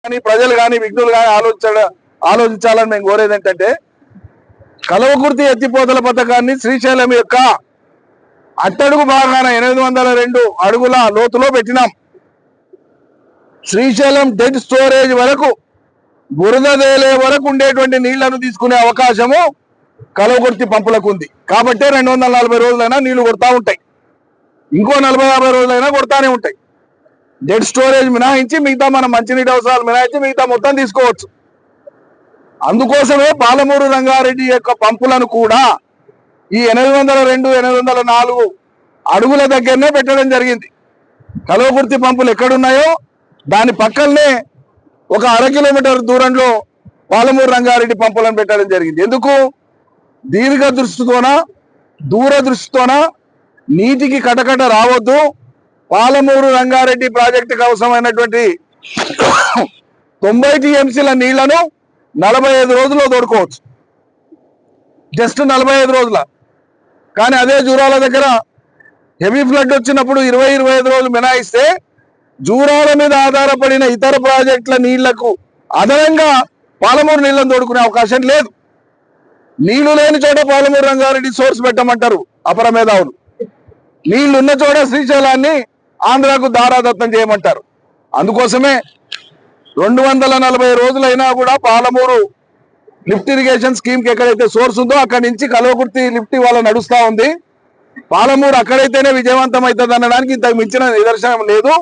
కానీ ప్రజలు కానీ విఘ్నులు కానీ ఆలోచించాలని మేము కోరేది ఏంటంటే కల్వకుర్తి ఎత్తిపోతల పథకాన్ని శ్రీశైలం యొక్క అట్టడుగు భాగాన 802 అడుగుల లోతులో పెట్టినాం. శ్రీశైలం డెడ్ స్టోరేజ్ వరకు బురద తేలే వరకు ఉండేటువంటి నీళ్లను తీసుకునే అవకాశము కల్వకుర్తి పంపులకు ఉంది. కాబట్టి 240 రోజులైనా నీళ్లు కొడతా ఉంటాయి, ఇంకో 40-50 రోజులైనా కొడతానే ఉంటాయి. డెడ్ స్టోరేజ్ మినహాయించి మిగతా మన మంచినీటి అవసరాలు మినహాయించి మిగతా మొత్తం తీసుకోవచ్చు. అందుకోసమే పాలమూరు రంగారెడ్డి యొక్క పంపులను కూడా ఈ 802-804 అడుగుల దగ్గరనే పెట్టడం జరిగింది. కల్వకుర్తి పంపులు ఎక్కడున్నాయో దాని పక్కనే ఒక 1/2 కిలోమీటర్ దూరంలో పాలమూరు రంగారెడ్డి పంపులను పెట్టడం జరిగింది. ఎందుకు? దీర్ఘ దృష్టితోన దూరదృష్టితోన నీటికి కటకట రావద్దు, పాలమూరు రంగారెడ్డి ప్రాజెక్టుకు అవసరమైనటువంటి 90 టీఎంసీల నీళ్లను 45 రోజుల్లో దొరకవచ్చు, జస్ట్ 45 రోజుల. కానీ అదే జూరాల దగ్గర హెవీ ఫ్లడ్ వచ్చినప్పుడు 20-25 రోజులు మినాయిస్తే జూరాల మీద ఆధారపడిన ఇతర ప్రాజెక్టుల నీళ్లకు అదనంగా పాలమూరు నీళ్లను తోడుకునే అవకాశం లేదు. నీళ్లు లేని చోట పాలమూరు రంగారెడ్డి సోర్స్ పెట్టమంటారు అపర మేధావులు, నీళ్లున్న చోట శ్రీశైలాన్ని ఆంధ్రాకు దారాదత్తం చేయమంటారు. అందుకోసమే 240 రోజులైనా కూడా పాలమూరు లిఫ్ట్ ఇరిగేషన్ స్కీమ్ కి ఎక్కడైతే సోర్స్ ఉందో అక్కడి నుంచి కల్వకుర్తి లిఫ్ట్ ఇవాళ నడుస్తా ఉంది. పాలమూరు అక్కడైతేనే విజయవంతం అవుతుంది అనడానికి ఇంతకు మించిన నిదర్శనం లేదు.